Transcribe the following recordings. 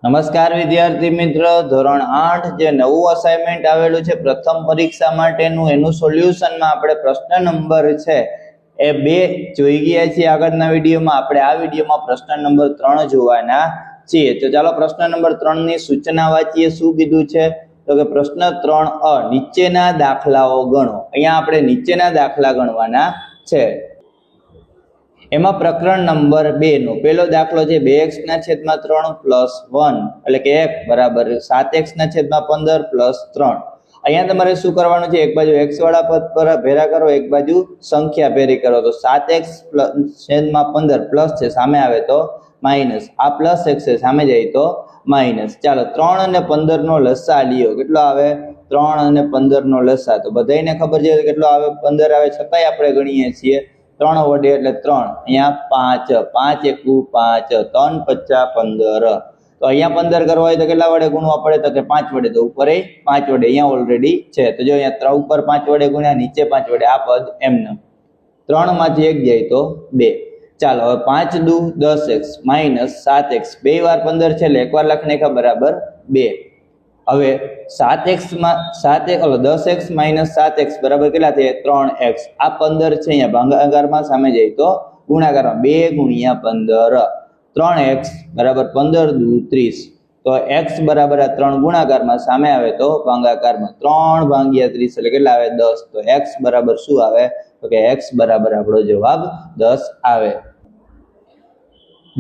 નમસ્કાર વિદ્યાર્થી મિત્રો, ધોરણ 8 જે નવું અસાઇનમેન્ટ આવેલું છે પ્રથમ પરીક્ષા માટેનું, એનું સોલ્યુશનમાં આપણે પ્રશ્ન નંબર છે એ 2 જોઈ ગયા છીએ આગળના વિડીયોમાં. આપણે આ વિડીયોમાં પ્રશ્ન નંબર 3 જોવાના છીએ. તો ચાલો પ્રશ્ન નંબર 3 ની સૂચના વાંચીએ. શું કીધું છે તો કે પ્રશ્ન 3 નીચેના દાખલાઓ ગણો. અહીંયા આપણે નીચેના દાખલા ગણવાના છે. એમાં પ્રકરણ નંબર 2 નો પહેલો દાખલો છે 2x ના છેદમાં 3 પ્લસ 1 એટલે કે 1 બરાબર 7x ના છેદમાં 15 પ્લસ 3. અહીંયા તમારે શું કરવાનું છે, એક બાજુ x વાળા પદ પર ભેરા કરો, એક બાજુ સંખ્યા ભેરી કરો. તો 7x છેદમાં 15 પ્લસ છે, સામે આવે તો માઇનસ. આ પ્લસ x છે, સામે જાય તો માઇનસ. ચાલો 3 અને 15 નો લસા લ્યો. કેટલો આવે? 3 અને 15 નો લસા. તો બધાને ખબર છે કેટલો આવે, 15 આવે, છતાંય આપણે ગણીએ છીએ 3 વડે એટલે 3. અહીંયા 5 એકુ 5, 3 પચ્ચા 15. તો અહીંયા 15 કરવા હોય તો કેટલા વડે ગુણવા પડે તો કે 5 વડે. તો ઉપર 5 વડે અહીંયા ઓલરેડી છે. તો જો અહીંયા ઉપર 5 વડે ગુણ્યા, નીચે 5 વડે. આ પદ એમને 3 માંથી 1 જાય તો 2. ચાલો હવે 5 દુ 10x માઇનસ 7x. 2 વાર 15 છે એટલે એકવાર લખી નાખ્યા બરાબર 2. હવે 7x માં 10x માઇનસ 7x બરાબર કેટલા થાય? 3x. આ 15 છે, અહીંયા ભાગાકારમાં, સામે જાય તો ગુણાકારમાં. 2 ગુણ્યા 15. 3x બરાબર 15 દુ 30. તો x બરાબર આ 3 ગુણાકારમાં, સામે આવે તો ભાગાકારમાં. 3 ભાગ્યા 30 એટલે કેટલા આવે? 10. તો x બરાબર શું આવે તો કે x બરાબર આપણો જવાબ 10 આવે.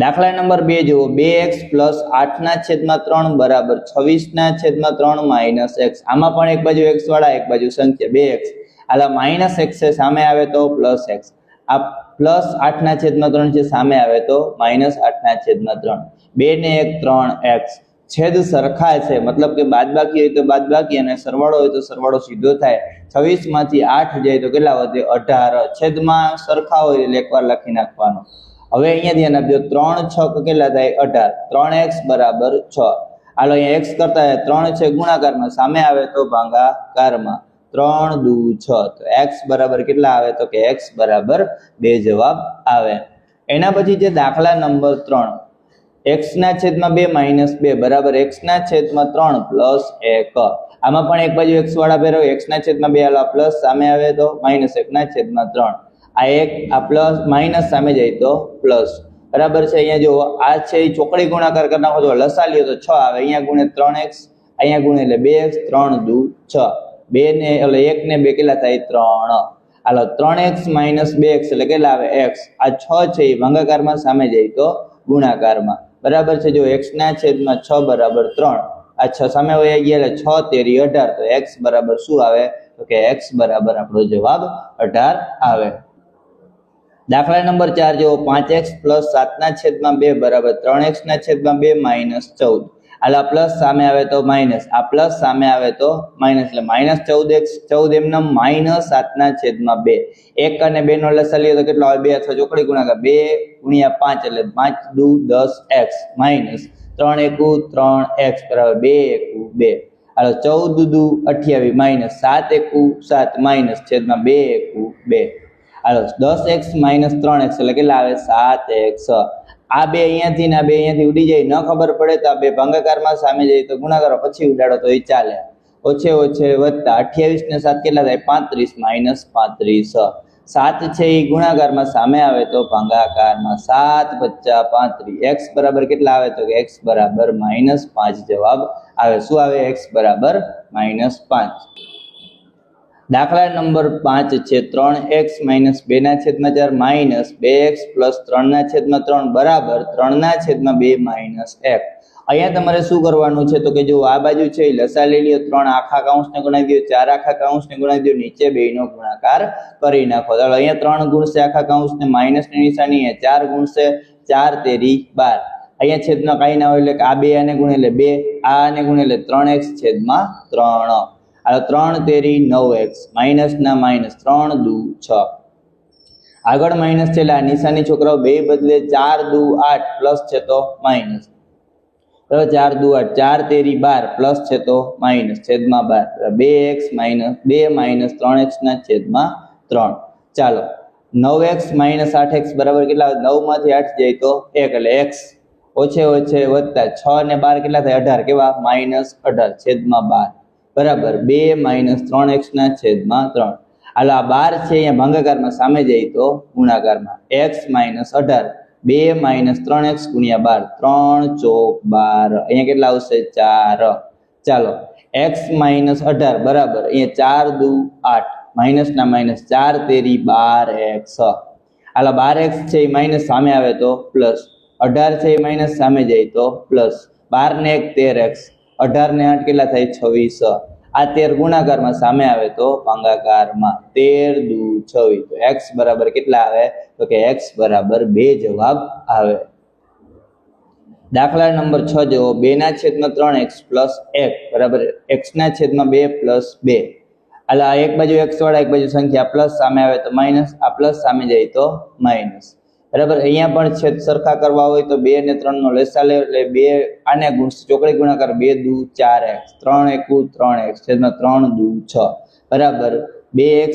દાખલા નંબર 2 જુઓ. 2x પ્લસ 8 ના છેદમાં 3 બરાબર 26 ના છેદમાં 3 માઇનસ x. આમાં પણ એક બાજુ x વાળા, એક બાજુ સંખ્યા 2x. આલા માઇનસ x છે, સામે આવે તો પ્લસ x. આ પ્લસ 8 ના છેદમાં 3 છે, સામે આવે તો માઇનસ 8 ના છેદમાં 3. 2 ને 1 3x. છેદ સરખા છે, મતલબ કે બાદબાકી હોય તો બાદબાકી અને સરવાળો હોય તો સરવાળો સીધો થાય. 26 માંથી 8 જાય તો કેટલા વધે? 18. છેદમાં સરખા હોય એટલે એકવાર લખી નાખવાનો. હવે અહીંયા ધ્યાન આપજો, 3 6 કેટલા થાય? 18. 3x બરાબર 6. હાલો અહીંયા x કરતા 3 છે ગુણાકારમાં, સામે આવે તો ભાગાકારમાં. 3 દુ 6. તો x બરાબર કેટલા આવે તો કે x બરાબર 2 જવાબ આવે. એના પછી જે દાખલા નંબર 3, x ના છેદમાં 2 માઇનસ 2 બરાબર x ના છેદમાં 3 પ્લસ 1. આમાં પણ એક બાજુ x વાળા ભેરવ. x ના છેદમાં 2 આલા પ્લસ, સામે આવે તો માઇનસ 1 ના છેદમાં 3. આ 1 આ પ્લસ માઇનસ, સામે જાય તો પ્લસ. બરાબર છે. અહીંયા જો આ છે એ ચોકડી ગુણાકાર કરી નાખો તો લસા લ્યો તો 6 આવે. અહીંયા ગુણે 3x, અહીંયા ગુણે એટલે 2x. 3 દુ 6. 2 ને એટલે 1 ને 2 કેટલા થાય? 3. હાલો 3x માઇનસ 2x એટલે કેટલા આવે? x. આ 6 છે એ ભાગાકારમાં, સામે જાય તો ગુણાકારમાં. બરાબર છે. જો x ના છેદમાં 6 બરાબર 3. આ 6 સામે વયા ગયા એટલે 6 તેરી 18. તો x બરાબર શું આવે તો કે x બરાબર આપણો જવાબ 18 આવે. દાખલા નંબર 4 જેવો. 5x પ્લસ 7 ના છેદમાં 2 બરાબર 3x ના છેદમાં 2 માઇનસ 14. આલા પ્લસ, સામે આવે તો માઇનસ. આ પ્લસ, સામે આવે તો માઇનસ એટલે માઇનસ 14x. 14 એમને માઇનસ 7 ના છેદમાં 2. 1 અને 2 નો લસા લઈએ તો કેટલો આવે? 2 અથવા ચોકડી ગુણાકાર. 2 ગુણ્યા 5 એટલે 5 દુ 10x માઇનસ 3 એકુ 3x બરાબર 2 એકુ 2. હાલો 14 દુ 28 માઇનસ 7 એકુ 7 માઇનસ છેદમાં 2 એકુ 2. હાલો 10x માઇનસ 3x એટલે કેટલા આવે? 7x. આ 2 અહીંયાથી ને આ 2 અહીંયાથી ઉડી જાય, ન ખબર પડે તો આ 2 ભાગાકારમાં, સામે જાય તો ગુણાકાર, પછી ઉડાડો તો એ ચાલે. ઓછે ઓછે વત્તા 28 ને 7 કેટલા થાય? 35 માઇનસ 35. 7 છે એ ગુણાકારમાં, સામે આવે તો ભાગાકારમાં. 7 પચ્ચા 35. x બરાબર કેટલા આવે તો કે x બરાબર માઇનસ 5 જવાબ આવે. શું આવે? x બરાબર માઇનસ 5. દાખલા નંબર 5 છે. 3x માઇનસ 2 ના છેદમાં 4 માઇનસ 2x પ્લસ 3 ના છેદમાં 3 બરાબર 3 ના છેદમાં 2 માઇનસ 1. અહીંયા તમારે શું કરવાનું છે તો કે જો આ બાજુ છે એ લસા લઈ લ્યો. 3 આખા કૌંસને ગુણાવી દો, 4 આખા કૌંસને ગુણાવી દો, નીચે 2 નો ગુણાકાર કરી નાખો. ચાલો અહીંયા 3 ગુણશે આખા કૌંસને, માઇનસની નિશાની. 4 ગુણશે, 4 તેરી 12. અહીંયા છેદમાં કાંઈ ના હોય એટલે આ 2 આને ગુણે એટલે 2, આ આને ગુણે એટલે 3x છેદમાં 3. આ 3 તેરી 9x માઇનસ ના માઇનસ. 3 દુ 6. આગળ માઇનસ છે એટલે આ નિશાની છોકરાઓ 2 બદલે 4 દુ 8 પ્લસ છે તો માઇનસ. 4 દુ 8, 4 તેરી 12 પ્લસ છે તો માઇનસ છેદમાં 12. 2x માઇનસ 2 માઇનસ 3x ના છેદમાં 3. ચાલો 9x માઇનસ 8x બરાબર કેટલા? 9 માંથી 8 જાય તો 1 એટલે x ઓછે ઓછે વત્તા 6 ને 12 કેટલા થાય 18 કેવા -18/12 બરાબર 2 - 3x ના છેદમાં 3. હાલો આ 12 છે અહીંયા ભાગાકારમાં સામે જાય તો ગુણાકારમાં x - 18 2 - 3x ગુણ્યા 12 3 ચોક 12 અહીંયા કેટલા આવશે 4. ચાલો x - 18 બરાબર અહીંયા 4 દુ 8 માઇનસ ના માઇનસ 4 તેરી 12x. હાલો 12x છે એ માઇનસ સામે આવે તો પ્લસ 18 છે એ માઇનસ સામે જાય તો પ્લસ 12 ને 1 13x 18 ને 8 કેટલા થાય 26. આ 13 ગુણાકારમાં સામે આવે તો ભાગાકારમાં 13 દુ 26 તો x બરાબર કેટલા આવે તો કે x બરાબર 2 જવાબ આવે. દાખલા નંબર 6 જો 2/3x + 1 બરાબર x ના છેદમાં 2 + 2. હાલ આ એક બાજુ x વાળા એક બાજુ સંખ્યા પ્લસ સામે આવે તો માઇનસ આ પ્લસ સામે જાય તો માઇનસ બરાબર. અહીંયા પણ છેદ સરખા કરવા હોય તો 2 ને 3 નો લસા લે એટલે 2 આને ચોકડી ગુણાકાર 2 દુ 4x 3 એકુ 3x છેદમાં 3 દુ 6 બરાબર 2x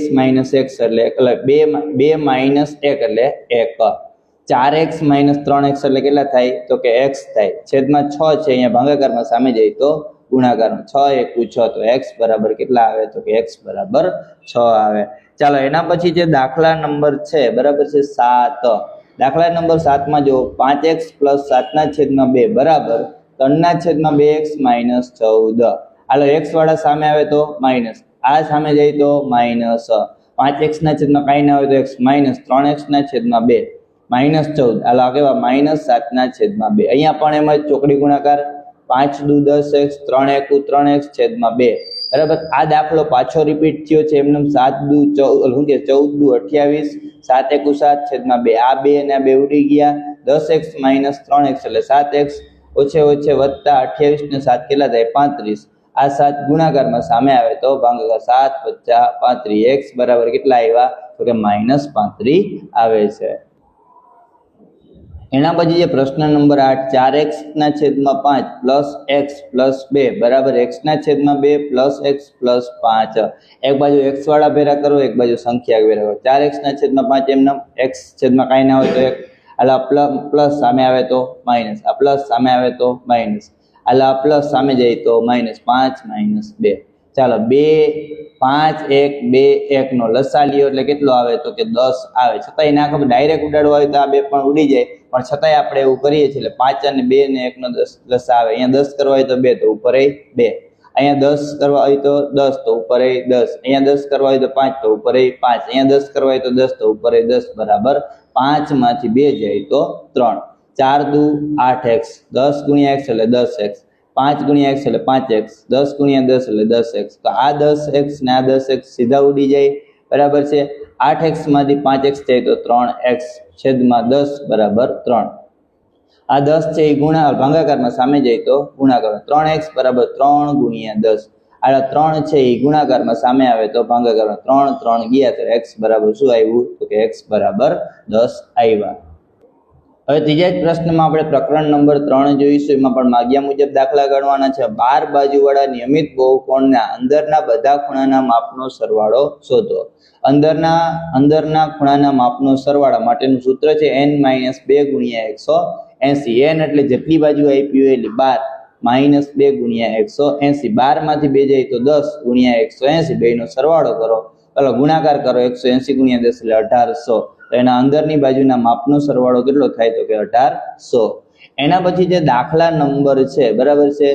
- x એટલે 2 - 1 એટલે 1. 4x - 3x એટલે કેટલા થાય તો કે x થાય છેદમાં 6 છે અહીંયા ભાગાકારમાં સામે જાય તો ગુણાકારમાં 6 એકુ 6 તો x બરાબર કેટલા આવે તો કે x બરાબર 6 આવે. ચાલો એના પછી જે દાખલા નંબર છે બરાબર છે 7. દાખલા નંબર 7 માં જો 5x + 7/2 બરાબર 3/2x - 14. હાલો x વાળા સામે આવે તો માઇનસ આ સામે જાય તો માઇનસ 5x ના છેદમાં કાંઈ ના હોય તો x - 3x ના છેદમાં 2 -14. હાલો આ કેવા -7/2. અહીંયા પણ એમ જ ચોકડી ગુણાકાર 5 દુ 10x 3 એકુ 3x છેદમાં 2 બરાબર. આ દાખલો પાછો રિપીટ થયો છે એમને 7 દુ 14 દુ 28 7 એકુ 7 છેદમાં 2 આ 2 અને આ 2 ઉડી ગયા 10x - 3x એટલે 7x ઓછે ઓછે વત્તા 28 ને 7 કેટલા થાય 35. આ 7 ગુણાકારમાં સામે આવે તો ભાગાકાર 7 + 50 35 x બરાબર કેટલા આવ્યા તો કે -35 આવે છે. એના પછી જે પ્રશ્ન નંબર 8 4x ના છેદમાં 5 + x + 2 બરાબર x ના છેદમાં 2 + x + 5. એક બાજુ x વાળા ભેરા કરો એક બાજુ સંખ્યા ભેરા કરો 4x ના છેદમાં 5 એમ નામ x છેદમાં કાંઈ ના હોય તો 1 આલા પ્લસ સામે આવે તો માઇનસ આ પ્લસ સામે આવે તો માઇનસ આલા પ્લસ સામે જાય તો -5 - 2. ચાલો 2 5 1 2 1 નો લસા લ્યો એટલે કેટલો આવે તો કે 10 આવે. છતાંય ના ખબર ડાયરેક્ટ ઉડાડવા હોય તો આ 2 પણ ઉડી જાય પણ છતાંય આપણે એવું કરીએ છીએ એટલે 5 અને 2 ને 1 નો 10 લસા આવે. અહીંયા 10 કરવા હોય તો 2 તો ઉપર 2 અહીંયા 10 કરવા હોય તો 10 તો ઉપર 10 અહીંયા 10 કરવા હોય તો 5 તો ઉપર 5 અહીંયા 10 કરવા હોય તો 10 તો ઉપર 10 બરાબર 5 માંથી 2 જાય તો 3 4 દુ 8x 10 ગુણ્યા x એટલે 10x 5 ગુણ્યા x એટલે 5x 10 ગુણ્યા 10 એટલે 10x તો આ 10x ને આ 10x સીધા ઉડી જાય બરાબર છે. 8x માંથી 5x જાય તો 3x છેદમાં 10 બરાબર 3. આ 10 છે એ ભાગાકારમાં સામે જાય તો ગુણાકાર 3x બરાબર 3 ગુણ્યા 10 આ 3 છે એ ગુણાકારમાં સામે આવે તો ભાગાકારમાં 3 3 ગયા તો x બરાબર શું આવ્યું તો કે x બરાબર 10 આવ્યા. હવે ત્રીજા જ પ્રશ્નમાં આપણે પ્રકરણ નંબર 3 જોઈશું. એમાં પણ માગ્યા મુજબ દાખલા ગણવાના છે. 12 બાજુવાળા નિયમિત બહુકોણના અંદરના બધા ખૂણાના માપનો સરવાળો શોધો. અંદરના ખૂણાના માપનો સરવાળા માટેનું સૂત્ર છે n - 2 ગુણ્યા 180. n એટલે જેટલી બાજુ આપી હોય એટલી 12 - 2 ગુણ્યા 180. 12 માંથી 2 જાય તો 10 ગુણ્યા 180 બેનો સરવાળો કરો ચાલો ગુણાકાર કરો 180 ગુણ્યા 10 એટલે 1800. તો એના અંદરની બાજુના માપનો સરવાળો કેટલો થાય તો કે 1800. એના પછી જે દાખલા નંબર છે બરાબર છે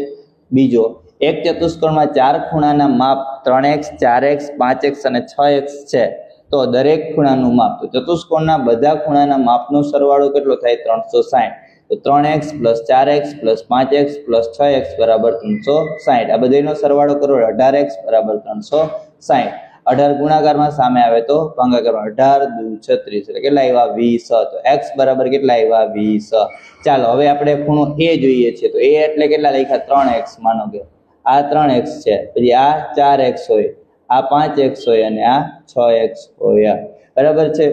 બીજો એક ચતુષ્કોણમાં 4 ખૂણાના માપ 3x 4x 5x અને 6x છે તો દરેક ખૂણાનું માપ તો ચતુષ્કોણના બધા ખૂણાના માપનો સરવાળો કેટલો થાય 360. તો 3x + 4x + 5x + 6x બરાબર 360. આ બધાનો સરવાળો કરો 18x બરાબર 360. 18 ગુણાકારમાં સામે આવે તો ભાગાકારમાં 18 દુ 36 એટલે કેટલા આવ્યા 20. તો x બરાબર કેટલા આવ્યા 20. ચાલો હવે આપણે ખૂણો a જોઈએ છે તો a એટલે કેટલા લખ્યા 3x માનો કે આ 3x છે પછી આ 4x હોય આ 5x હોય અને આ 6x હોય બરાબર છે.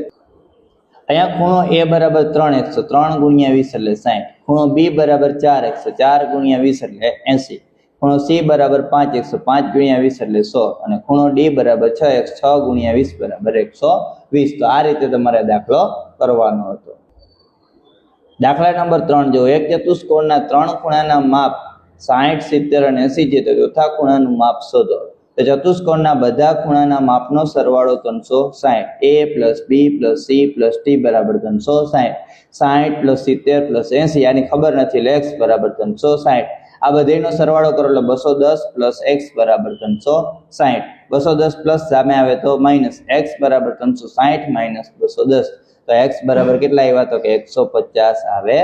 અહીંયા ખૂણો a બરાબર 3x તો 3 ગુણ્યા 20 એટલે 60. ખૂણો b બરાબર 4x તો 4 ગુણ્યા 20 એટલે 80. ખૂણો c બરાબર 5x તો 5 ગુણ્યા 20 એટલે 100 અને ખૂણો d બરાબર 6x 6 ગુણ્યા 20 બરાબર 120. તો આ રીતે તમારે દાખલો કરવાનો હતો. દાખલા નંબર 3 જો એક ચતુષ્કોણના 3 ખૂણાના માપ 60, 70 અને 80 છે તો ચોથા ખૂણાનું માપ શોધો. તો ચતુષ્કોણના બધા ખૂણાના માપનો સરવાળો 360. a + b + c + d બરાબર 360. 60 + 70 + 80 આની ખબર નથી એટલે x બરાબર 360. આ બધાનો સરવાળો કરો એટલે 210 + x બરાબર 360. 210 પ્લસ સામે આવે તો માઇનસ x બરાબર 360 માઇનસ 210. તો x બરાબર કેટલા આવ્યા તો કે 150 આવે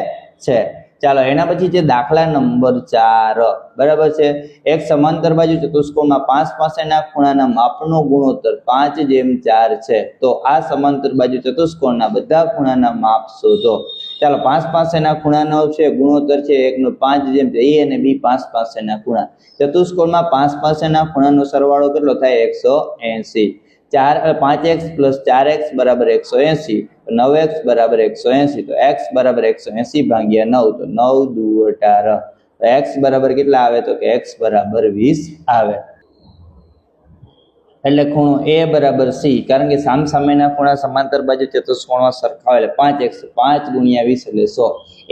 છે. ચાલો એના પછી છે દાખલા નંબર 4 બરાબર છે. એક સમાંતર બાજુ ચતુષ્કોણમાં 5 પાસેના ખૂણાના માપનો ગુણોત્તર 5/4 છે. તો આ સમાંતર બાજુ ચતુષ્કોણના બધા ખૂણાના માપ શોધો. ચાલો 5 પાસેના ખૂણાનો છે ગુણોત્તર છે 1/5 a અને b 5 પાસેના ખૂણા. ચતુષ્કોણમાં 5 પાસેના ખૂણાનો સરવાળો કેટલો થાય 180. 5x + 4x બરાબર 180. 9x બરાબર 180. તો x બરાબર 180 ભાગ્યા 9 તો 9 દુ 18. તો x બરાબર કેટલા આવે તો કે x બરાબર 20 આવે. એટલે ખૂણો a બરાબર c કારણ કે સામસામેના ખૂણા સમાંતર બાજુ ચતુષ્કોણમાં સરખા હોય એટલે 5x 5 × 20 એટલે 100.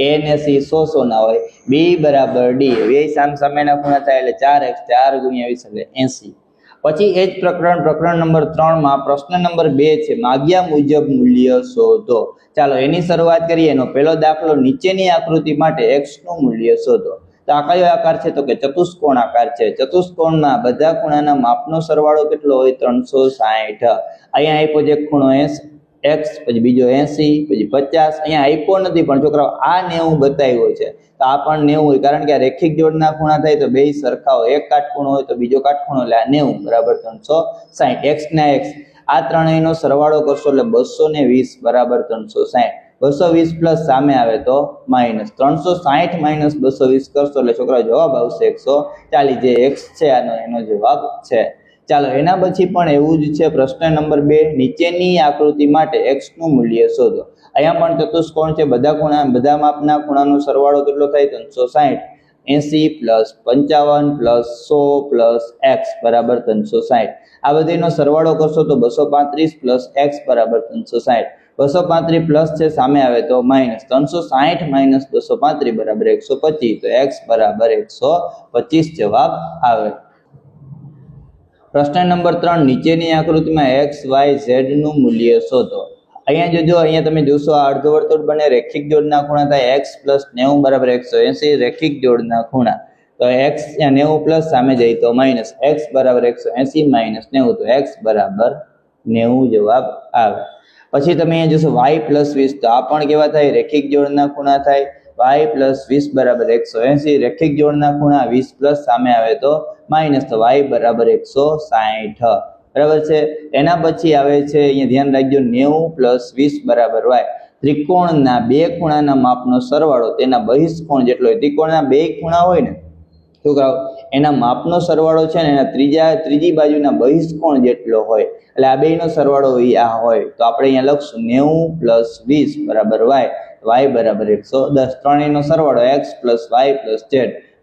a ને c 100 ના હોય. b બરાબર d બે સામસામેના ખૂણા થાય એટલે 4x 4 × 20 એટલે 80. પછી એ જ પ્રકરણ નંબર 3 માં પ્રશ્ન નંબર 2 છે માગ્યા મુજબ મૂલ્ય શોધો. ચાલો એની શરૂઆત કરીએ. એનો પહેલો દાખલો નીચેની આકૃતિ માટે x નું મૂલ્ય શોધો. તો આ કયો આકાર છે તો કે ચતુષ્કોણ આકાર છે. ચતુષ્કોણના બધા ખૂણાના માપનો સરવાળો કેટલો હોય 360. અહીંયા આપ્યો છે ખૂણો x પછી બીજો 80 પછી 50. અહીંયા આપ્યો નથી પણ છોકરાઓ આ 90 બતાવ્યો છે તો આ પણ 90 હોય કારણ કે આ રેખિક જોડના ખૂણા થાય તો બે સરખા હોય. એક કાટખૂણો હોય તો બીજો કાટખૂણો એટલે આ 90 બરાબર 360. x ના x આ ત્રણેયનો સરવાળો કરશો એટલે 220 બરાબર 360. 220 પ્લસ સામે આવે તો માઇનસ 360 માઇનસ 220 કરશો એટલે છોકરાઓ જવાબ આવશે 140. જે x છે એનો જવાબ છે. ચાલો એના પછી પણ એવું જ છે. પ્રશ્ન નંબર 2 નીચેની આકૃતિ માટે x નું મૂલ્ય શોધો. અહીંયા પણ ચતુષ્કોણ છે બધા માપના ખૂણાનો સરવાળો કેટલો થાય 360. 80 + 55 + 100 + x બરાબર 360. આ બધાનો સરવાળો કરશો તો 235 + x બરાબર 360. 235 પ્લસ છે સામે આવે તો માઇનસ 360 માઇનસ 235 બરાબર 125. તો x બરાબર 125 જવાબ આવે. પ્રશ્ન નંબર 3 નીચેની આકૃતિમાં x y z નું મૂલ્ય શોધો. અહીંયા જોજો અહીંયા તમે જોશો આ અર્ધવર્તુળ બને રેખિક જોડના ખૂણા થાય x + 90 બરાબર 180 રેખિક જોડના ખૂણા. તો x 90 પ્લસ સામે જાય તો માઇનસ x બરાબર 180 માઇનસ 90. તો x બરાબર 90 જવાબ આવે. પછી તમે અહીંયા જોશો y + 20 તો આ પણ કેવા થાય રેખિક જોડના ખૂણા થાય. y + 20 બરાબર 180 રેખિક જોડના ખૂણા 20 પ્લસ સામે આવે તો માઇનસ. તો y બરાબર 160 બરાબર છે. એના પછી આવે છે અહીંયા ધ્યાન રાખજો 90 + 20 બરાબર y. ત્રિકોણના બે ખૂણાના માપનો સરવાળો તેના બહિષ્કોણ જેટલો હોય. ત્રિકોણના બે ખૂણા હોય ને છોકરાઓ એના માપનો સરવાળો છે ને એના ત્રીજી બાજુના બહિષ્કોણ જેટલો હોય. એટલે આ બેનો સરવાળો આ હોય તો આપણે અહીંયા લખશું 90 + 20 બરાબર y. y બરાબર 110. ત્રણેયનો સરવાળો x + y + z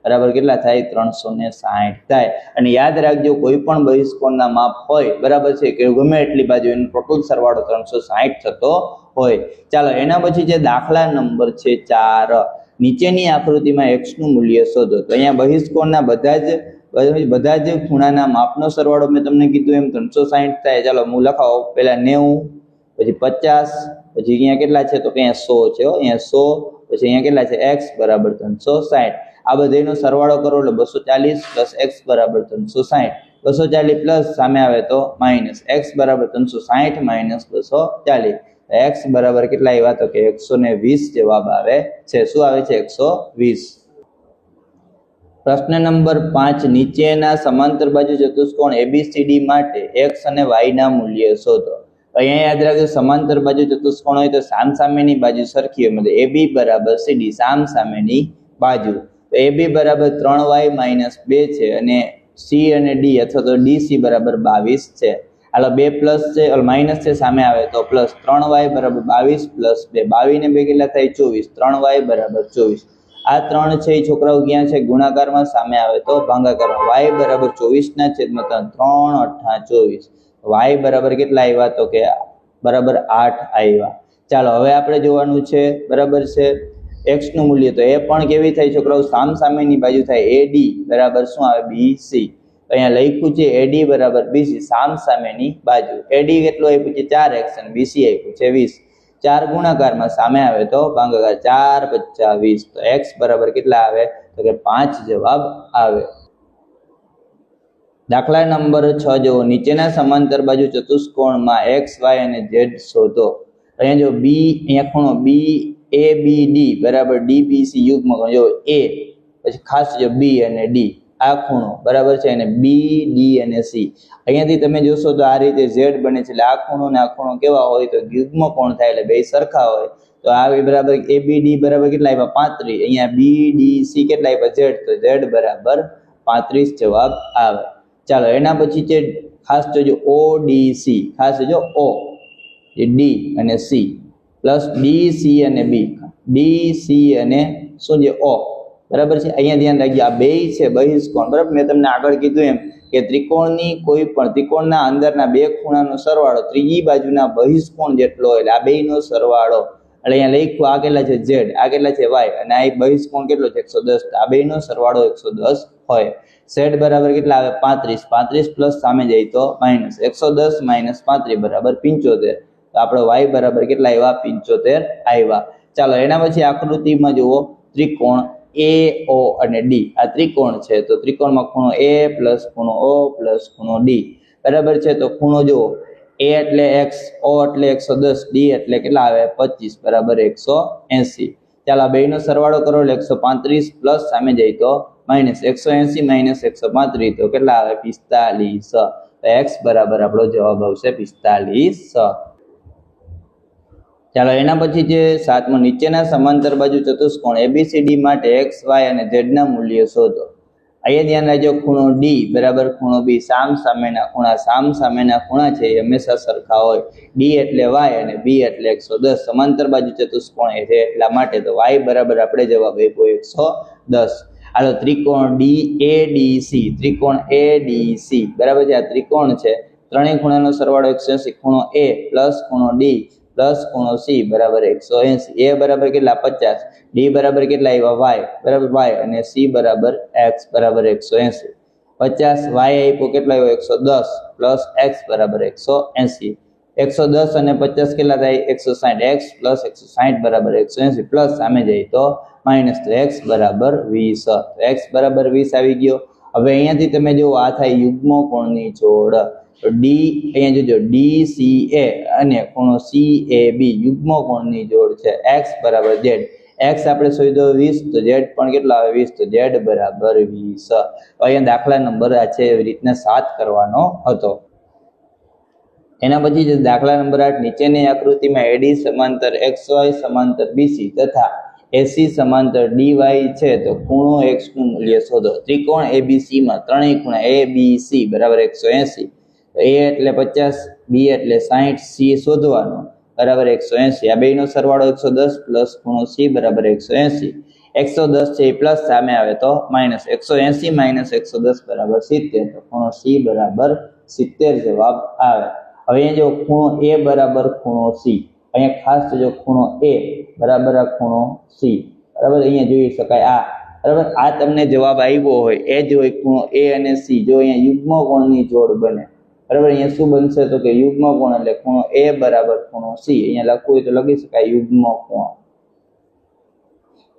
બરાબર કેટલા થાય 360 થાય. અને યાદ રાખજો કોઈ પણ બહિષ્કોણના માપ હોય બરાબર છે કે ગમે એટલી બાજુ એનો ટોટલ સરવાળો 360 થતો હોય. ચાલો એના પછી જે દાખલા નંબર છે 4 નીચેની આકૃતિમાં x નું મૂલ્ય શોધો. તો અહીંયા બહિષ્કોણના બધા જ ખૂણાના માપનો સરવાળો મેં તમને કીધું એમ 360 થાય. ચાલો હું લખાવો પહેલા 90 પછી 50 પછી અહીંયા કેટલા છે તો કે અહીંયા 100 છે. અહીંયા 100 પછી અહીંયા કેટલા છે x બરાબર 360. આ બધાનો સરવાળો કરો એટલે 240 + x બરાબર 360. 240 પ્લસ સામે આવે તો માઇનસ x બરાબર 360 માઇનસ 240. x બરાબર કેટલા આવ્યા તો કે 120 જવાબ આવે છે. શું આવે છે 120. પ્રશ્ન નંબર 5 નીચેના સમાંતર બાજુ ચતુષ્કોણ ABCD માટે x અને y ના મૂલ્ય શોધો. અહીંયા યાદ રાખજો સમાંતર બાજુ ચતુષ્કોણ હોય તો સામસામેની બાજુ સરખી હોય. મતલબ AB બરાબર CD સામસામેની બાજુ. તો AB બરાબર 3y - 2 છે અને C અને D અથવા તો DC બરાબર 22 છે. હાલો 2 પ્લસ છે માઇનસ છે સામે આવે તો પ્લસ 3y બરાબર 22 પ્લસ 2 22 ને 2 કેટલા થાય 24. 3y બરાબર 24. આ 3 છે એ છોકરાઓ ક્યાં છે ગુણાકારમાં સામે આવે તો ભાગાકારમાં. y બરાબર 24/3 3 8 24. y બરાબર કેટલા આવ્યા તો કે બરાબર 8 આવ્યા. ચાલો હવે આપણે જોવાનું છે બરાબર છે x નું મૂલ્ય, તો એ પણ કેવી થાય છોકરાઓ, સામસામેની બાજુ થાય. AD બરાબર શું આવે, BC. તો અહીંયા લખ્યું છે AD બરાબર BC, સામસામેની બાજુ. AD કેટલું આપ્યું છે, 4x અને BC આપ્યું છે 20. 4 ગુણાકારમાં સામે આવે તો ભાગાકાર, 4 × 5 = 20. તો x બરાબર કેટલા આવે, તો કે 5 જવાબ આવે. દાખલા નંબર 6 જો, નીચેના સમાંતર બાજુ ચતુષ્કોણમાં x, y અને z શોધો. અહીંયા જો b, અહીંયા ખૂણો BABD બરાબર DBC યુગ્મ જો a, પછી ખાસ જો b અને d, આ ખૂણો બરાબર છે, અને b, d અને c. અહીંયાથી તમે જોશો તો આ રીતે z બને છે, એટલે આ ખૂણો ને આ ખૂણો કેવા હોય, તો યુગ્મ કોણ થાય, એટલે બે સરખા હોય. તો આ બરાબર ABD બરાબર કેટલા આવ્યા, 35. અહીંયા BDC કેટલા આવ્યા, z, તો z બરાબર 35 જવાબ આવે. ચાલો એના પછી છે ખાસ જોજો ODC, ખાસ જો O, D અને C પ્લસ DC અને B, DC અને શું છે O, બરાબર છે. અહીંયા ધ્યાન રાખજો, આ બે છે બહિષ્કોણ, બરાબર. મેં તમને આગળ કીધું એમ કે ત્રિકોણની કોઈ પણ ત્રિકોણના અંદરના બે ખૂણાનો સરવાળો ત્રીજી બાજુના બહિષ્કોણ જેટલો હોય, એટલે આ બેનો સરવાળો. એટલે અહીંયા લખ્યું આ કેટલા છે z, આ કેટલા છે y, અને આ બહિષ્કોણ કેટલો છે 110. આ બેનો સરવાળો 110 હોય. z બરાબર કેટલા આવે, 35. 35 પ્લસ સામે જાય તો માઇનસ, 110 - 35 બરાબર 75. તો આપણે y બરાબર કેટલા આવ્યા, 75 આવ્યા. ચાલો એના પછી આકૃતિમાં જુઓ, ત્રિકોણ AO અને D, આ ત્રિકોણ છે. તો ત્રિકોણમાં ખૂણો A પ્લસ ખૂણો O પ્લસ ખૂણો D, બરાબર છે. તો ખૂણો જુઓ, A એટલે x, O એટલે 110, D એટલે કેટલા આવે, 25 બરાબર 180. ચાલો આ બેનો સરવાળો કરો એટલે 135 પ્લસ સામે જાય તો માઇનસ, 180 - 135 તો કેટલા આવે, 45. તો x બરાબર આપણો જવાબ આવશે 45. ચાલો એના પછી જે 7મો, નીચેના સમાંતર બાજુ ચતુષ્કોણ ABCD માટે x, y અને z ના મૂલ્ય શોધો. અહીંયા ધ્યાન રાખજો, ખૂણો D બરાબર ખૂણો B, સામસામેના ખૂણા છે એ હંમેશા સરખા હોય. D એટલે y અને B એટલે 110. સમાંતર બાજુ ચતુષ્કોણ છે એટલા માટે, તો y બરાબર આપણે જવાબ આપ્યો 110. હાલો ત્રિકોણ ADC, ત્રિકોણ ADC બરાબર છે. આ ત્રિકોણ છે, ત્રણેય ખૂણાનો સરવાળો 180. ખૂણો A પ્લસ ખૂણો D પ્લસ ખૂણો C બરાબર 180. A બરાબર કેટલા, 50. D બરાબર કેટલા આવ્યા, y બરાબર y, અને C બરાબર x બરાબર 180. 50 y આપ્યો કેટલા આવ્યો, 110 પ્લસ x બરાબર 180. 110 અને 50 કેટલા થાય, 160. x પ્લસ 160 બરાબર 180 પ્લસ સામે જાય તો માઇનસ, તો x બરાબર 20. તો x બરાબર 20 આવી ગયો. હવે અહીંયાથી તમે જો આ થાય યુગ્મ કોણની જોડ. તો D અહીંયા જોજો, DCA અને ખૂણો CAB યુગ્મ કોણની જોડ છે. x બરાબર z, x આપણે શોધ્યો 20, તો z પણ કેટલો આવે, 20. તો z બરાબર 20. તો અહીંયા દાખલા નંબર આ છે એવી રીતના 7 કરવાનો હતો. એના પછી જે દાખલા નંબર 8, નીચેની આકૃતિમાં AD સમાંતર XY સમાંતર BC તથા AC સમાંતર DY છે. તો ખૂણો x નું મૂલ્ય શોધો. ત્રિકોણ ABC માં ત્રણેય ખૂણા ABC બરાબર 180. તો A એટલે 50, B એટલે 60, C શોધવાનો બરાબર 180. આ બેનો સરવાળો 110 પ્લસ ખૂણો C બરાબર 180. 110 છે એ પ્લસ સામે આવે તો માઇનસ, 180 - 110 બરાબર 70. તો ખૂણો C બરાબર 70 જવાબ આવે. હવે અહીંયા જો ખૂણો A બરાબર ખૂણો C, અહીંયા ખાસ જો ખૂણો A બરાબર આ ખૂણો C, બરાબર અહીંયા જોઈ શકાય આ, બરાબર આ તમને જવાબ આવ્યો હોય એ જ હોય ખૂણો A અને C. જો અહીંયા યુગ્મ કોણની જોડ બને, બરાબર અહીંયા શું બનશે, તો કે યુગ્મ કોણ એટલે ખૂણો A બરાબર ખૂણો C. અહીંયા લખવું હોય તો લખી શકાય યુગ્મ કોણ.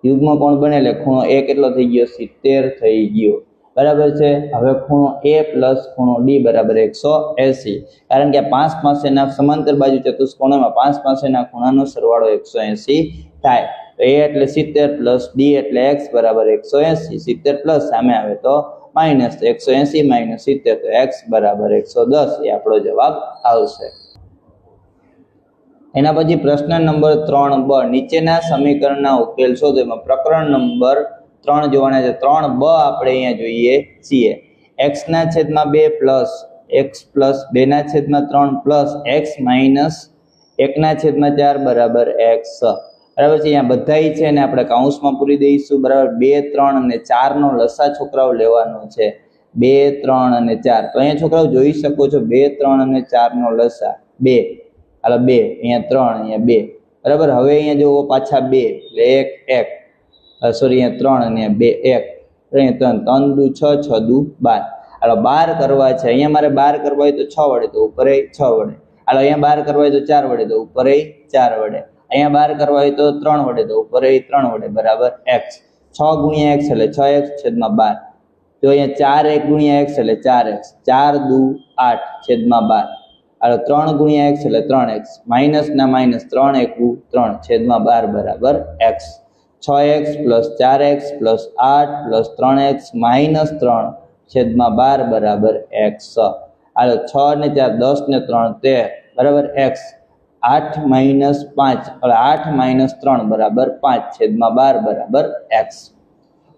યુગ્મ કોણ બને એટલે ખૂણો A કેટલો થઈ ગયો, 70 થઈ ગયો, બરાબર છે. હવે ખૂણો A પ્લસ ખૂણો D બરાબર 180. કારણ કે 5 પાસેના સમાંતર બાજુ ચતુષ્કોણમાં 5 પાસેના ખૂણાનો સરવાળો 180 થાય. તો A એટલે 70 પ્લસ D એટલે x બરાબર 180. 70 પ્લસ સામે આવે તો માઇનસ, 180 - 70 તો x બરાબર 110 એ આપણો જવાબ આવશે. એના પછી પ્રશ્ન નંબર 3b, નીચેના સમીકરણના ઉકેલ શોધો. એમાં પ્રકરણ નંબર 3 જોવાના છે. 3b આપણે અહીંયા જોઈએ છીએ. x ના છેદમાં 2 પ્લસ x પ્લસ 2 ના છેદમાં 3 પ્લસ x માઇનસ 1 ના છેદમાં 4 બરાબર x. બરાબર છે. અહીંયા બધાય છે ને આપણે કાઉન્સમાં પૂરી દઈશું, બરાબર. 2, 3 અને 4 નો લસા છોકરાઓ લેવાનો છે. 2, 3 અને 4. તો અહીંયા છોકરાઓ જોઈ શકો છો 2, 3 અને 4 નો લસા 2. હાલો 2, અહીંયા 3, અહીંયા 2. બરાબર. હવે અહીંયા જુઓ પાછા 2 એટલે 1 1 સોરી અહીંયા 3 અને 2 1 અહીંયા 3 3 દુ 6 6 દુ 12. હાલો 12 કરવા છે. અહીંયા મારે 12 કરવા હોય તો 6 વડે, તો ઉપર 6 વડે. હાલો અહીંયા 12 કરવા હોય તો 4 વડે, તો ઉપર 4 વડે. અહીંયા 12 કરવા હોય તો 3 વડે, તો ઉપર 3 વડે બરાબર x. 6 ગુણ્યા x એટલે 6x છેદમાં 12. તો અહીંયા 4 1 ગુણ્યા x એટલે 4x. 4 દુ 8 છેદમાં 12. હાલો 3 ગુણ્યા x એટલે 3x. માઇનસ ના માઇનસ 3 1 3 છેદમાં 12 બરાબર x. 6x plus 4x plus 8 plus 3x minus 3 છેદમાં 12 બરાબર x. હાલો 6 ને 4 10 ને 3 13 બરાબર x. 8 માઇનસ 5 એટલે 8 માઇનસ 3 બરાબર 5 છેદમાં 12 બરાબર x.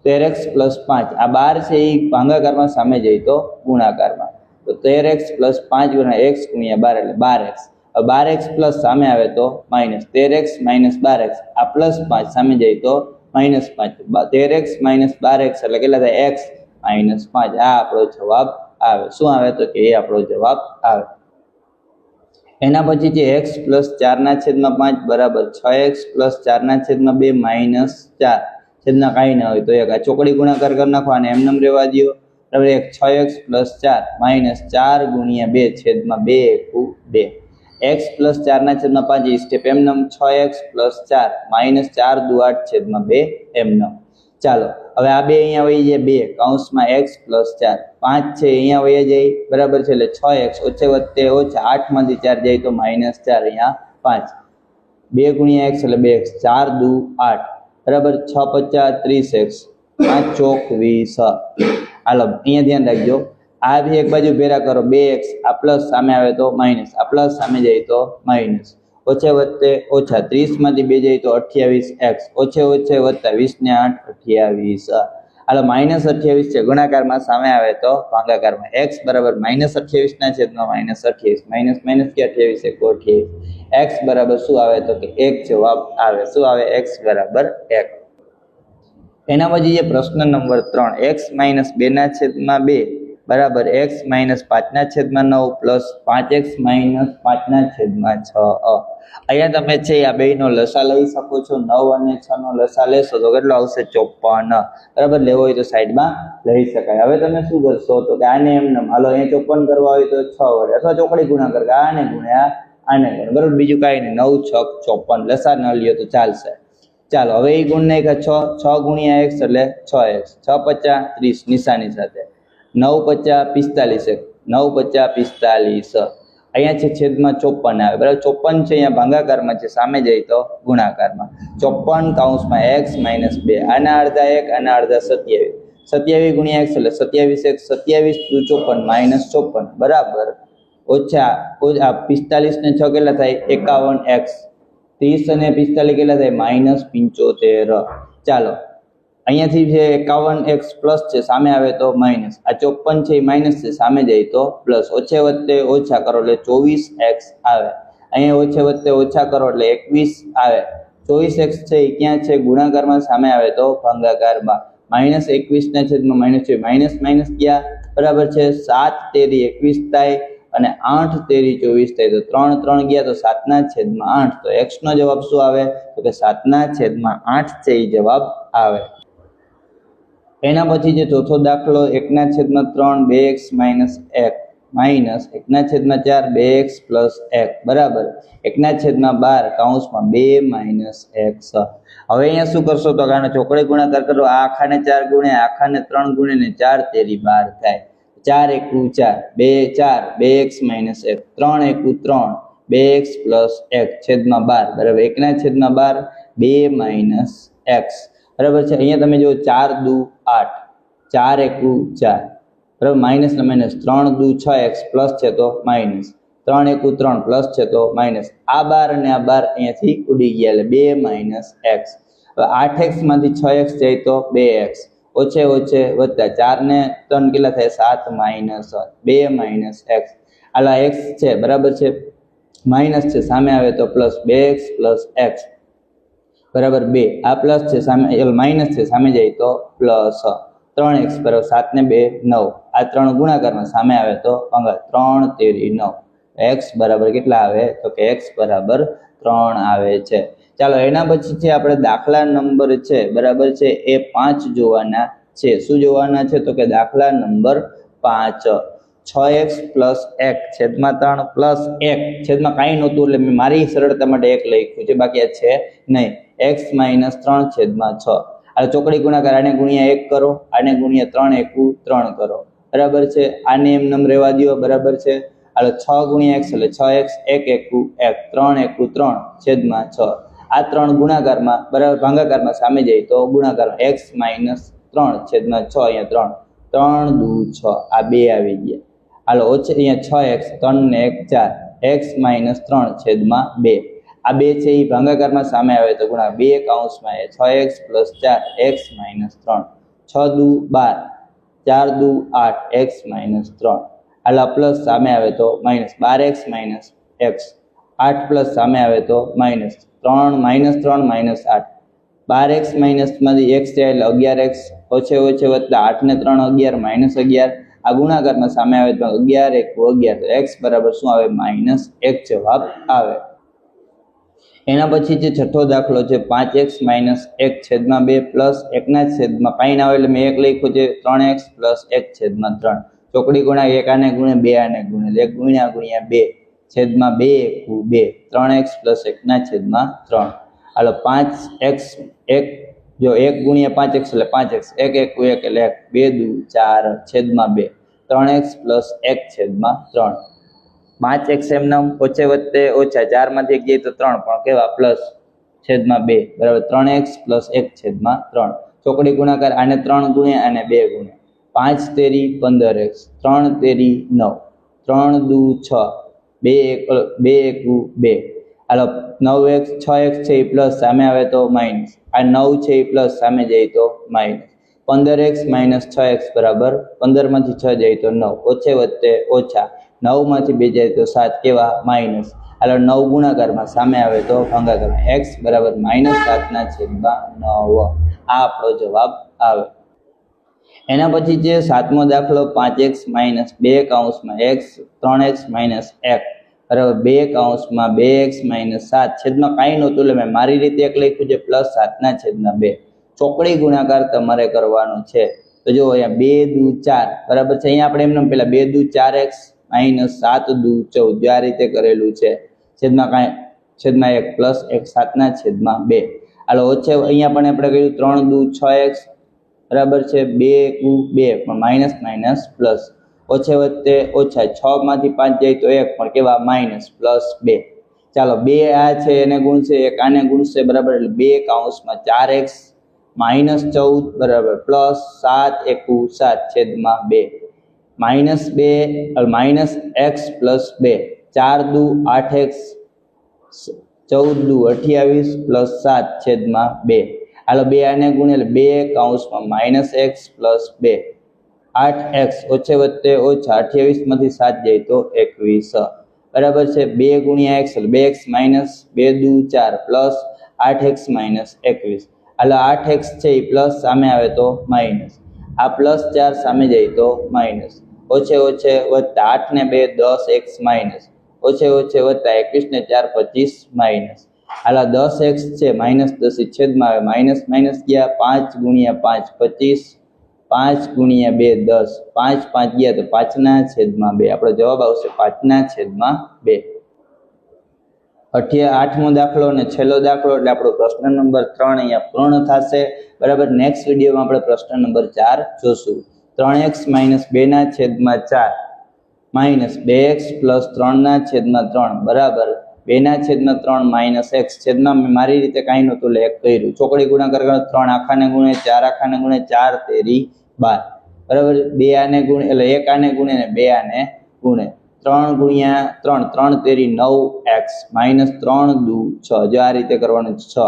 13x પ્લસ 5 આ 12 છે એ ભાગાકારમાં, સામે જઈ તો ગુણાકારમાં. તો 13x પ્લસ 5 ગુણ્યા x ગુણ્યા 12 એટલે 12x. હવે 12x પ્લસ સામે આવે તો માઇનસ. 13x માઇનસ 12x આ પ્લસ 5 સામે જાય તો માઇનસ 5. 13x માઇનસ 12x એટલે કેટલા થાય? x minus 5. આ આપણો જવાબ આવે. શું આવે? તો કે એ આપણો જવાબ આવે. એના પછી છે x પ્લસ 4/5 બરાબર 6x પ્લસ 4/2 માઇનસ 4 છેદના કાંઈ ના હોય તો એક આ ચોકડી ગુણાકાર કરી નાખો અને એમનેમ રહેવા દો. બરાબર. 6x પ્લસ 4 માઇનસ 4 ગુણ્યા 2 છેદમાં 2 × 2. x પ્લસ 4/5 એ સ્ટેપ એમનેમ. 6x પ્લસ 4 માઇનસ 4 દુ 8 છેદમાં 2 એમનેમ. ચાલો હવે આ બે અહીંયા વહી જાય, 2 કૌંસમાં x પ્લસ 4 5 છે અહીંયા વહી જાય બરાબર છે. એટલે 6x ઓછે વત્તે ઓછા 8 માંથી 4 જાય તો માઇનસ 4 અહીંયા 5. 2 ગુણ્યા x એટલે 2x. 4 દુ 8 બરાબર. 6 50 30x 5 ચોક 20. હાલો અહીંયા ધ્યાન રાખજો. આ બી એક બાજુ ભેરા કરો. 2x આ પ્લસ સામે આવે તો માઇનસ, આ પ્લસ સામે જાય તો માઇનસ. ઓછે વત્તે ઓછા 30 માંથી 2 જાય તો 28x. ઓછે ઓછે વત્તા 20 ને 8 28. હાલો માઇનસ 28 છે ગુણાકારમાં, સામે આવે તો ભાગાકારમાં. x બરાબર માઇનસ 28 ના છેદમાં માઇનસ 28. માઇનસ માઇનસ કે 28 એક 28. x બરાબર શું આવે? તો કે 1 જવાબ આવે. શું આવે? x બરાબર 1. એના પછી જે પ્રશ્ન નંબર 3 x માઇનસ 2/2 બરાબર x minus 5/9 plus 5x minus 5/6. અહીંયા તમે છે આ બેયનો લસા લઈ શકો છો. 9 અને 6 નો લસા લેશો તો કેટલો આવશે? 54. બરાબર. લેવો હોય તો સાઈડમાં લઈ શકાય. હવે તમે શું કરશો? તો કે આને એમને હાલો અહીંયા 54 કરવા હોય તો 6 વડે અથવા ચોકડી ગુણાકાર, આને ગુણ્યા આને ગુણ. બરાબર. બીજું કાંઈ નહીં. 9 6 54. લસા ન લ્યો તો ચાલશે. ચાલો હવે એ ગુણ નાખ્યા 6 ગુણ્યા x એટલે 6x. 6 50 30 નિશાની સાથે. 9 50 45x. 9 50 45. અહીંયા છે છેદમાં 54 આવે. બરાબર. 54 છે અહીંયા ભાગાકારમાં છે, સામે જાય તો ગુણાકારમાં. 54 કૌંસમાં x માઇનસ 2. આના અડધા 1 આના અડધા 27. 27 ગુણ્યા x એટલે 27x. 27 દુ 54 માઇનસ 54 બરાબર ઓછા 45 ને 6 કેટલા થાય? 51x. 30 અને 45 કેટલા થાય? માઇનસ 75. ચાલો અહીંયાથી છે 51x પ્લસ છે, સામે આવે તો માઇનસ. આ 54 છે એ માઇનસ છે, સામે જાય તો પ્લસ. ઓછે વત્તે ઓછા કરો એટલે 24x આવે. અહીંયા ઓછે વત્તે ઓછા કરો એટલે 21 આવે. 24x છે એ ક્યાં છે? ગુણાકારમાં, સામે આવે તો ભાગાકારમાં. માઇનસ 21 ના છેદમાં માઇનસ છે. માઇનસ માઇનસ ક્યાં? બરાબર છે. 7 તેરી 21 થાય અને 8 તેરી 24 થાય. તો 3 3 ગયા તો 7/8. તો x નો જવાબ શું આવે? તો કે 7/8 છે એ જવાબ આવે. એના પછી જે ચોથો દાખલો 1/3 2x minus 1 minus 1/4 2x plus 1 બરાબર 1/12 કૌંસમાં 2 માઇનસ x. હવે અહીંયા શું કરશો? તો આનો ચોકડી ગુણાકાર કરો. આ આખાને 4 ગુણે, આખાને 3 ગુણે ને 4 તેરી 12 થાય. 4 1 4 2 4 2x માઇનસ 1 3 1 3 2x પ્લસ 1 છેદમાં 12 બરાબર 1/12 2 માઇનસ x બરાબર છે. અહીંયા તમે જો 4 દુ 8 4 1 4 બરાબર માઇનસ ને માઇનસ 3 દુ 6x પ્લસ છે તો માઇનસ 3 1 3 પ્લસ છે તો માઇનસ. આ 12 અને આ 12 અહીંયાથી ઉડી ગયા એટલે 2 માઇનસ x. હવે 8x માંથી 6x જાય તો 2x. ઓછે ઓછે વત્તા 4 ને 3 કેટલા થાય? 7 માઇનસ 2 માઇનસ x. આલા x છે બરાબર છે, માઇનસ છે, સામે આવે તો પ્લસ 2x પ્લસ x બરાબર 2. આ પ્લસ છે, સામે માઇનસ છે, સામે જાય તો પ્લસ 3x બરાબર 7 ને 2 9. આ 3 ગુણાકારમાં, સામે આવે તો 3 તેરી 9. x બરાબર કેટલા આવે? તો કે x બરાબર 3 આવે છે. ચાલો એના પછી છે આપણે દાખલા નંબર છે બરાબર છે એ 5 જોવાના છે. શું જોવાના છે? તો કે દાખલા નંબર 5 6x + 1 છેદમાં 3 પ્લસ 1 છેદમાં કાંઈ નહોતું એટલે મેં મારી સરળતા માટે 1 લખ્યું છે, બાકી આ છે નહીં. x - 3 છેદમાં 6. આ ચોકડી ગુણાકાર, આને ગુણ્યા 1 કરો, આને ગુણ્યા 3 એકુ 3 કરો બરાબર છે. આને એમ રહેવા દો બરાબર છે. હાલો 6 ગુણ્યા x એટલે 6x, 1 એકુ 1, 3 એકુ 3 છેદમાં 6. આ 3 ગુણાકારમાં બરાબર ભાગાકારમાં સામે જાય તો ગુણાકારમાં x - 3 છેદમાં 6. અહીંયા 3 દુ 6 આ 2 આવી ગયા. હાલો ઓછે અહીંયા 6x 3 ને 1 4 x - 3 છેદમાં 2. આ 2 છે એ ભાગાકારમાં સામે આવે તો ગુણાકાર 2 કૌંસમાં 6x + 4 x - 3 6 દુ 12 4 દુ 8 x - 3. હાલો પ્લસ સામે આવે તો માઇનસ 12x - x 8 પ્લસ સામે આવે તો માઇનસ 3 -8 12x માંથી x જાય એટલે 11x ઓછે ઓછે વત્તા 8 ને 3 11 -11 આ ગુણાકારમાં સામે આવે તો 11 એકુ 11 તો x બરાબર શું આવે? -1 જવાબ આવે. એના પછી જે છઠ્ઠો દાખલો છે 5x - 1 છેદમાં 2 પ્લસ 1 ના છેદમાં કાંઈ ના આવે એટલે મેં 1 લખ્યું છે 3x + 1 છેદમાં 3 ચોકડી ગુણા 1 આને ગુણે 2 આને ગુણે 1 ગુણ્યા 2 છેદમાં 2 એકુ 2 3x + 1 ના છેદમાં 3. હાલો 5x 1 જો 1 ગુણ્યા 5x એટલે 5x 1 એકુ 1 એટલે 1 2 દુ 4 છેદમાં 2 3x + 1 છેદમાં 3. 5x એમનામ ઓછે વત્તે ઓછા 4 માંથી 1 જાય તો 3 પણ કેવા પ્લસ છેદમાં 2 બરાબર 3x + 1 છેદમાં 3 ચોકડી ગુણાકાર આને 3 ગુણ્યા અને 2 ગુણ્યા 5 તેરી 15x 3 તેરી 9 3 દુ 6 2 એકુ 2. હાલો 9x 6x છે એ પ્લસ સામે આવે તો માઇનસ, આ 9 છે એ પ્લસ સામે જાય તો માઇનસ 15x - 6x બરાબર 15 માંથી 6 જાય તો 9 ઓછે વત્તે ઓછા 9 માંથી 2 જાય તો 7 કેવા માઇનસ. હાલો 9 ગુણાકારમાં સામે આવે તો ભાગાકારમાં x બરાબર -7/9 આ આપણો જવાબ આવે. એના પછી જે સાતમો દાખલો 5x - 2 કૌંસમાં x 3x - 1 બરાબર 2 કૌંસમાં 2x - 7 છેદમાં કાંઈ નહોતું એટલે મેં મારી રીતે 1 લખ્યું છે +7/2 ચોકડી ગુણાકાર તમારે કરવાનો છે. તો જો અહીંયા 2 દુ 4 બરાબર છે. અહીંયા આપણે એમને પેલા 2 દુ 4x - 7 દુ 14 જો આ રીતે કરેલું છે છેદમાં 1 + 1 7/2. હાલો ઓછે અહીંયા પણ આપણે કહ્યું 3 દુ 6x બરાબર છે 2 એકુ 2 પણ પ્લસ ઓછે વત્તે ઓછા 6 માંથી 5 જાય તો 1 પણ કેવા -+2. ચાલો 2 આ છે એને ગુણશે 1 આને ગુણશે બરાબર એટલે 2 કૌંસમાં 4x - 14 બરાબર +7 એકુ 7 છેદમાં 2 -2 -x + 2 4 દુ 8x 14 દુ 28 +7 છેદમાં 2. હાલો 2 આને ગુણે એટલે 2 કૌંસમાં -x + 2 8x ઓછે વત્તે ઓછા 28 માંથી 7 જાય તો 21 બરાબર છે. 2 ગુણ્યા x એટલે 2x - 2 દુ 4 પ્લસ 8x - 21. હાલો 8x છે એ પ્લસ સામે આવે તો માઇનસ, આ +4 સામે જાય તો માઇનસ ઓછે ઓછે વત્તા 8 ને 2 10x માઇનસ ઓછે ઓછે વત્તા 21 ને 4 25 માઇનસ. હાલા 10x છે -10 છેદમાં આવે માઇનસ ગયા 5 ગુણ્યા 5 25 5 ગુણ્યા 2 10 5 5 ગયા તો 5/2 આપણો જવાબ આવશે 5/2. 8મો દાખલો અને છેલ્લો દાખલો એટલે આપણો પ્રશ્ન નંબર 3 અહીંયા પૂર્ણ થશે બરાબર. નેક્સ્ટ વિડીયોમાં આપણે પ્રશ્ન નંબર 4 જોશું. 3x - 2/4 -2x + 3/3 બરાબર 2/3 - x છેદમાં મેં મારી રીતે કાંઈ નહોતું એટલે 1 કર્યું. ચોકડી ગુણાકાર કરો 3 આખાને ગુણે 4 આખાને ગુણે 4 તેરી 12 બરાબર 2 આને ગુણે એટલે 1 આને ગુણે ને 2 આને ગુણે 3 ગુણ્યા 3 3 તેરી 9x -3 દુ 6 જો આ રીતે કરવાનું 6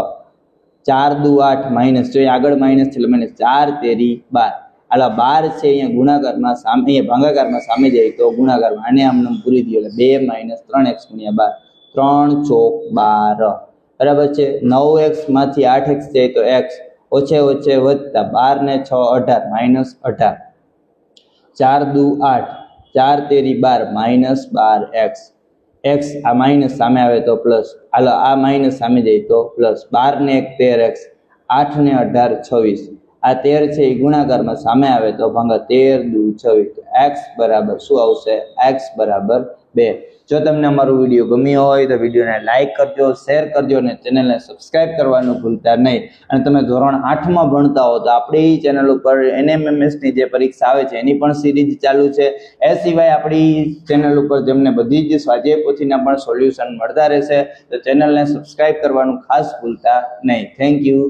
4 દુ 8 માઇનસ જો આગળ માઇનસ છે એટલે -4 તેરી 12. હાલા 12 છે અહીંયા ગુણાકારમાં સામે અહીંયા ભાગાકારમાં સામે જાય તો ગુણાકારમાં આને આમ પૂરી દો એટલે 2 - 3x × 12 3 ચોક 12 બરાબર છે. 9x માંથી 8x જાય તો x ઓછે ઓછે વધતા 12 ને 6 18 -18 4 દુ 8 4 તેરી 12 -12x એક્સ આ માઇનસ સામે આવે તો પ્લસ, હાલો આ માઇનસ સામે જાય તો પ્લસ, 12 ને 1 13x, 8 ને 18 26, આ 13 છે એ ગુણાકારમાં સામે આવે તો ભાંગા 13 દુ 26, એક્સ બરાબર શું આવશે? એક્સ બરાબર 2. જો તમને અમારો વિડીયો ગમ્યો હોય તો વિડીયોને લાઇક કરજો, શેર કરજો અને ચેનલને સબસ્ક્રાઇબ કરવાનું ભૂલતા નહીં. અને તમે ધોરણ 8માં ભણતા હો તો આપણી ચેનલ ઉપર NMMSની જે પરીક્ષા આવે છે એની પણ સિરીઝ ચાલુ છે. એ સિવાય આપણી ચેનલ ઉપર જેમને બધી જ સ્વાધ્યાય પોથીના પણ સોલ્યુશન મળતા રહેશે, તો ચેનલને સબસ્ક્રાઇબ કરવાનું ખાસ ભૂલતા નહીં. Thank you.